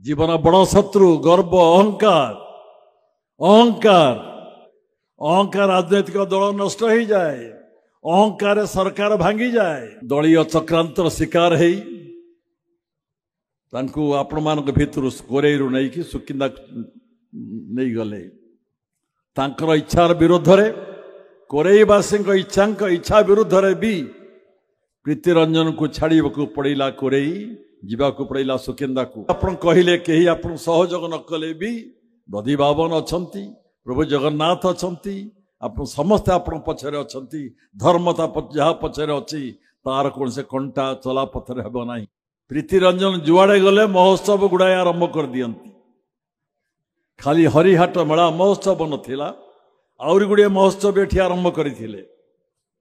जीवन बड़ शत्रु गर्व अहंकार अहंकार अहंकार राजनैतिक दल नष्ट हो जाए अहंकार सरकार भांगी जाए दलीय चक्रांतर शिकार है आपण मान भितर कोरेई नहीं कि सुकिंदा नहीं गले तांकर इच्छार विरोध रे कोरेईवासी इच्छा विरुद्ध रे भी प्रीतिरंजन को छाड़ा पड़ा कोरेई जीवाकू पड़ा सुकिंदा को आपण कहले कहीं आपण सहयोग न कले भी दधी बाबन अच्छा प्रभु जगन्नाथ अच्छा आप समस्ते आपण पछरे अच्छा धर्मता जहाँ पछरे अच्छी तार कौन से कंटा चला पथर हेब ना प्रीतिरंजन जुआड़े गले महोत्सव गुड़ाए आरंभ कर दियंती खाली हरिहाट मेला महोत्सव नथिला आउरी गुड़िए महोत्सव एठी आरंभ करथिले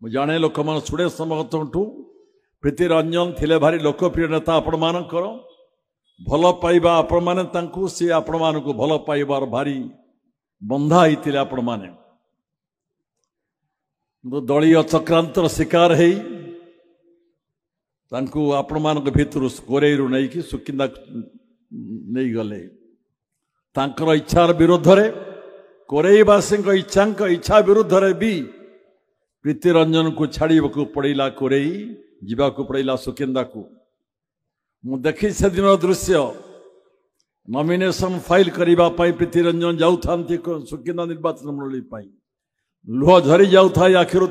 मु जाने लोक मान सुडे समगतंठू प्रीतिरंजन थिले भारी लोकप्रिय नेता आपण मानकर भल पाइबा आपण माने तांकू से आपण मानकू भल पाइबार भारी बंधा हितिले आपण माने दलीय चक्रांतर शिकार है आपण मान भितर कोरेई नहीं कि सुकिंदा नहीं गले तांकर इच्छार विरोध रे कोरेईवासी इच्छा विरुद्ध रे भी प्रीतिरंजन को छाड़ा पड़ा कोरेई जीवाकू पड़ा सुकिंदा को मु देखी से दिन दृश्य नॉमिनेशन फाइल करने प्रीतिरंजन जाऊँ सुकिंदा निर्वाचन मंडली लुह झरी जाऊए आखिर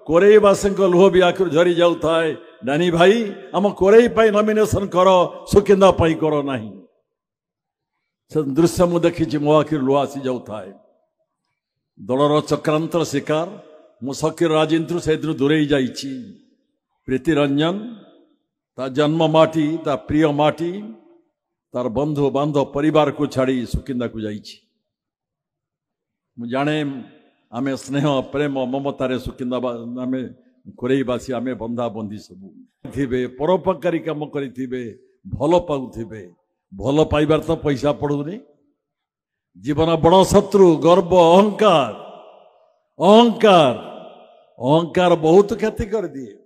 कोरेईवासी लुह भी आखिर झरी जाऊए डानी भाई आम कोरेई नॉमिनेशन कर सुकिंदा कर ना से दृश्य मु देखी मो आखिर लुह आसी जाऊए दलर चक्रांतर शिकार मु शकीर राजनीति से दूरे जा प्रीतिरंजन ता जन्म माटी ता प्रिय माटी तार बंधु बांधव परिवार को छाड़ी सुकिंदा को जाइछि मु जाने आमे स्नेह प्रेम ममतारे सुकिंदा आमे कोरेईवासी आमे बंधा बंधी सब थे परोपकारी कम करिथिबे भल पाउथिबे भल पाइबार तो पैसा पड़ूनी जीवन बड़ शत्रु गर्व अहंकार अहंकार अहंकार बहुत क्षति कर दिए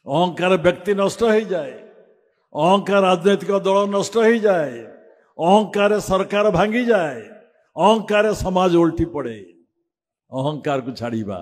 अहंकार व्यक्ति नष्ट हो जाए अहंकार राजनैतिक दल नष्ट हो जाए अहंकार सरकार भांगी जाए अहंकार समाज उल्टी पड़े अहंकार को छाड़ीबा।